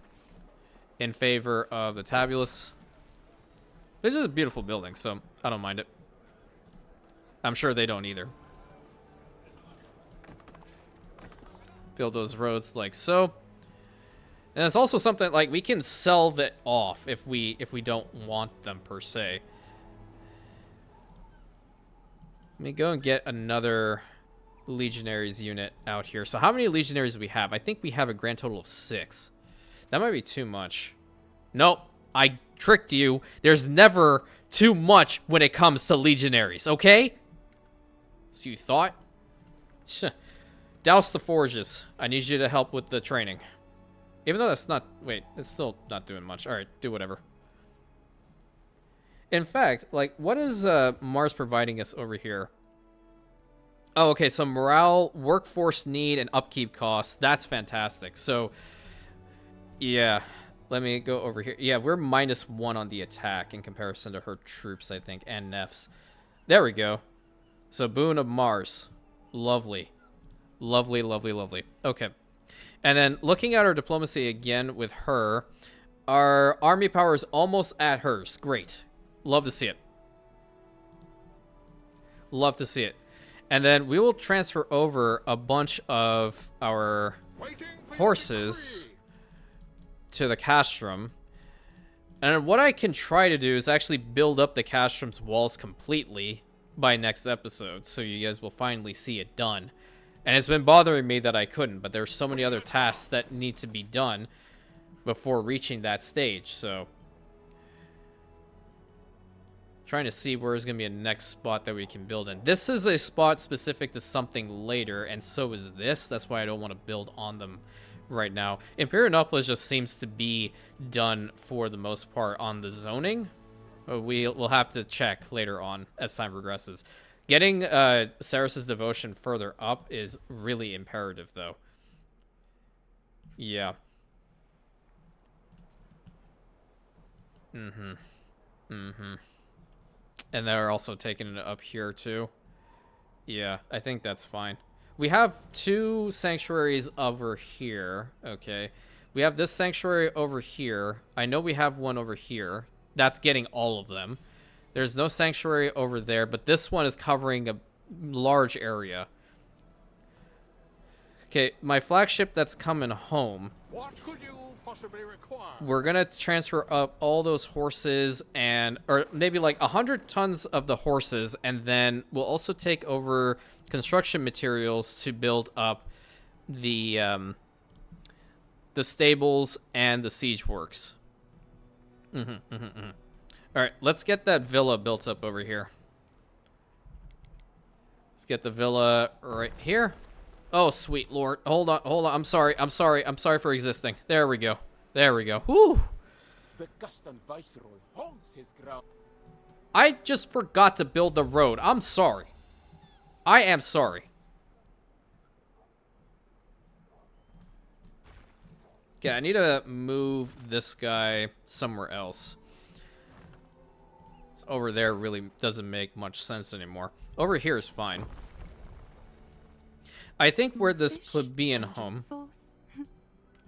in favor of the tabulus. This is a beautiful building, so I don't mind it. I'm sure they don't either. Build those roads like so. And it's also something like we can sell that off if we don't want them per se. Let me go and get another legionaries unit out here. So how many legionaries do we have? I think we have a grand total of 6. That might be too much. Nope, I tricked you. There's never too much when it comes to legionaries, okay? So you thought? Douse the forges. I need you to help with the training. Even though that's not... Wait, it's still not doing much. Alright, do whatever. In fact, like, what is Mars providing us over here? Oh, okay, so morale, workforce need, and upkeep costs. That's fantastic. So, yeah. Let me go over here. Yeah, we're -1 on the attack in comparison to her troops, I think, and Nefs. There we go. So, boon of Mars. Lovely. Lovely, lovely, lovely. Okay. And then, looking at our diplomacy again with her, our army power is almost at hers. Great. Love to see it. Love to see it. And then we will transfer over a bunch of our horses to the castrum. And what I can try to do is actually build up the castrum's walls completely by next episode, so you guys will finally see it done. And it's been bothering me that I couldn't, but there's so many other tasks that need to be done before reaching that stage, so... Trying to see where is going to be a next spot that we can build in. This is a spot specific to something later, and so is this. That's why I don't want to build on them right now. Imperionopolis just seems to be done for the most part on the zoning. We'll have to check later on as time progresses. Getting Ceres's devotion further up is really imperative, though. Yeah. And they're also taking it up here, too. Yeah, I think that's fine. We have 2 sanctuaries over here. Okay. We have this sanctuary over here. I know we have one over here. That's getting all of them. There's no sanctuary over there, but this one is covering a large area. Okay, my flagship that's coming home. What could you possibly require? We're gonna transfer up all those horses or maybe like 100 tons of the horses, and then we'll also take over construction materials to build up the stables and the siege works. All right, let's get that villa built up over here. Let's get the villa right here. Oh, sweet Lord. Hold on. I'm sorry for existing. There we go. Whew. The Gustan Viceroy holds his ground. I just forgot to build the road. I'm sorry. I am sorry. Okay, I need to move this guy somewhere else. It's over there really doesn't make much sense anymore. Over here is fine. I think we're this plebeian home.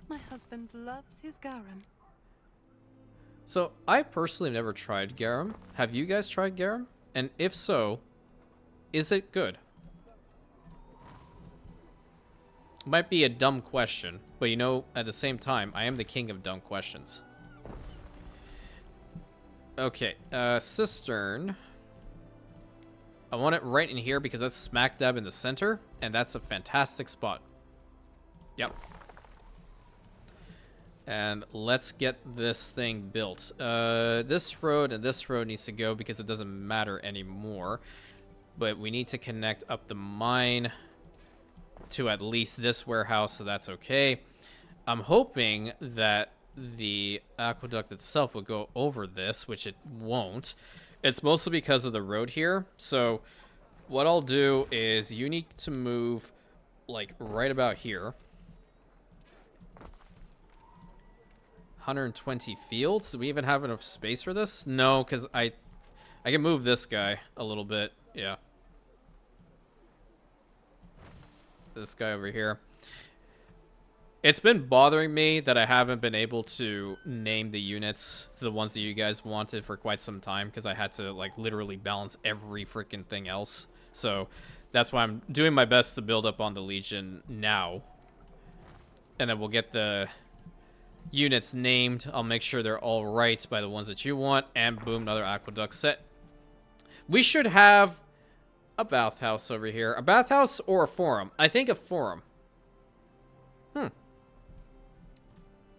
My husband loves his garum. So, I personally have never tried garum. Have you guys tried garum? And if so, is it good? Might be a dumb question, but you know, at the same time, I am the king of dumb questions. Okay, cistern. I want it right in here because that's smack dab in the center, and that's a fantastic spot. Yep. And let's get this thing built. This road and this road needs to go because it doesn't matter anymore. But we need to connect up the mine to at least this warehouse, so that's okay. I'm hoping that the aqueduct itself will go over this, which it won't. It's mostly because of the road here. So what I'll do is you need to move like right about here. 120 fields. Do we even have enough space for this? No, because I can move this guy a little bit. Yeah. This guy over here. It's been bothering me that I haven't been able to name the units to the ones that you guys wanted for quite some time because I had to like literally balance every freaking thing else. So that's why I'm doing my best to build up on the Legion now. And then we'll get the units named. I'll make sure they're all right by the ones that you want. And boom, another aqueduct set. We should have a bathhouse over here. A bathhouse or a forum? I think a forum.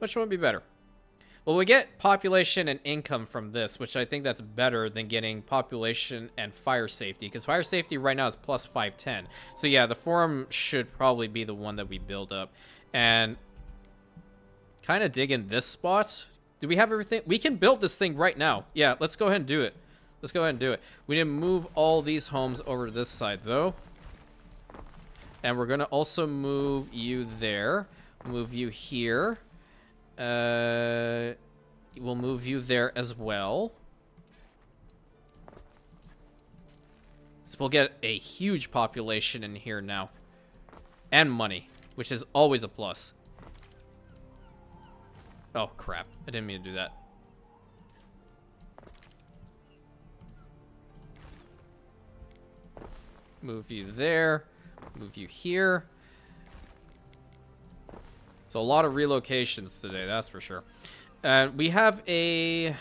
Which one would be better? Well, we get population and income from this, which I think that's better than getting population and fire safety, because fire safety right now is plus 510. So yeah, the forum should probably be the one that we build up. And kind of dig in this spot. Do we have everything? We can build this thing right now. Yeah, let's go ahead and do it. Let's go ahead and do it. We need to move all these homes over to this side, though. And we're going to also move you there. Move you here. We'll move you there as well. So we'll get a huge population in here now. And money, which is always a plus. Oh, crap. I didn't mean to do that. Move you there. Move you here. So a lot of relocations today, that's for sure. And we have a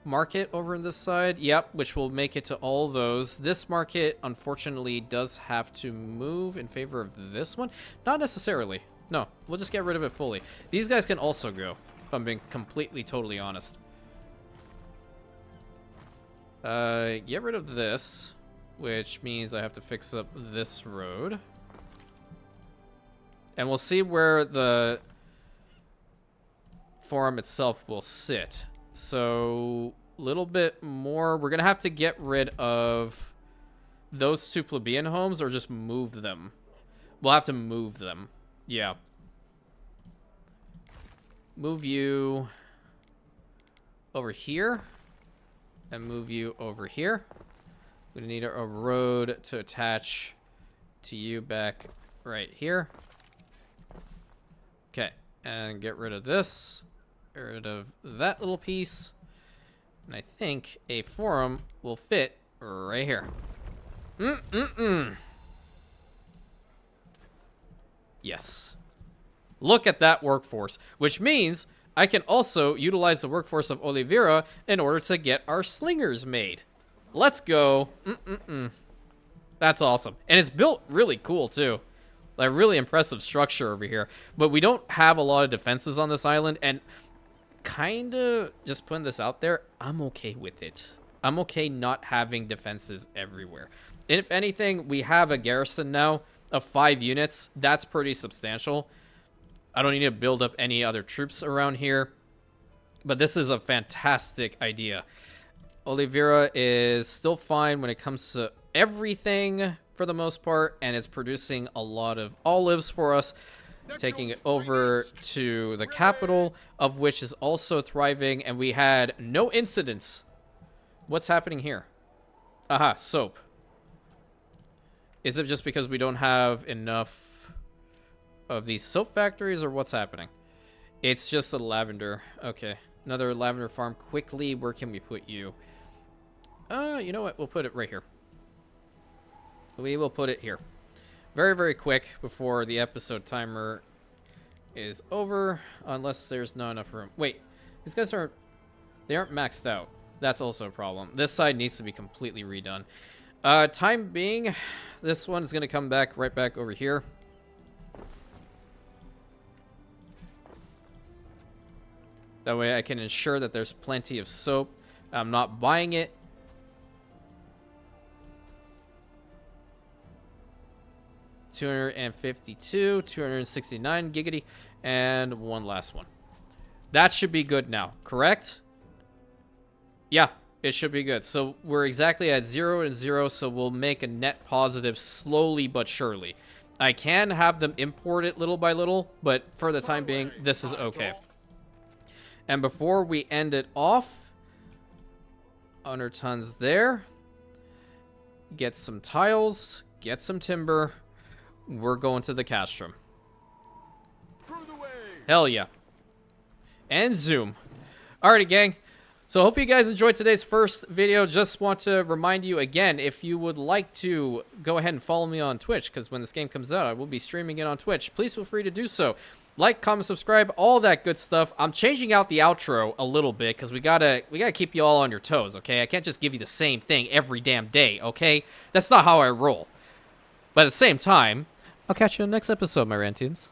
market over on this side. Yep, which will make it to all those. This market, unfortunately, does have to move in favor of this one. Not necessarily. No, we'll just get rid of it fully. These guys can also go, if I'm being completely, totally honest. Get rid of this, which means I have to fix up this road. And we'll see where the forum itself will sit. So, a little bit more. We're going to have to get rid of those two plebeian homes or just move them. We'll have to move them. Yeah. Move you over here. And move you over here. We need a road to attach to you back right here. Okay, and get rid of this. Get rid of that little piece. And I think a forum will fit right here. Yes. Look at that workforce, which means I can also utilize the workforce of Olivira in order to get our slingers made. Let's go. That's awesome. And it's built really cool, too. Like, really impressive structure over here. But we don't have a lot of defenses on this island. And kind of just putting this out there, I'm okay with it. I'm okay not having defenses everywhere. And if anything, we have a garrison now of 5 units. That's pretty substantial. I don't need to build up any other troops around here. But this is a fantastic idea. Olivira is still fine when it comes to everything for the most part, and it's producing a lot of olives for us, taking it over to the capital, of which is also thriving, and we had no incidents. What's happening here? Aha, soap. Is it just because we don't have enough of these soap factories, or what's happening? It's just a lavender. Okay, another lavender farm. Quickly, where can we put you? You know what? We'll put it right here. We will put it here. Very, very quick before the episode timer is over. Unless there's not enough room. Wait, these guys aren't... They aren't maxed out. That's also a problem. This side needs to be completely redone. Time being, this one is going to come back right back over here. That way I can ensure that there's plenty of soap. I'm not buying it. $252, $269 giggity, and one last one. That should be good now, correct? Yeah, it should be good. So we're exactly at 0 and 0, so we'll make a net positive slowly but surely. I can have them import it little by little, but for the time being, this is okay. And before we end it off, 100 tons there. Get some tiles, get some timber. We're going to the castrum. Hell yeah. And zoom. Alrighty, gang. So I hope you guys enjoyed today's first video. Just want to remind you again, if you would like to go ahead and follow me on Twitch, because when this game comes out, I will be streaming it on Twitch. Please feel free to do so. Like, comment, subscribe, all that good stuff. I'm changing out the outro a little bit because we gotta keep you all on your toes, okay? I can't just give you the same thing every damn day, okay? That's not how I roll. But at the same time, I'll catch you in the next episode, my Rantians.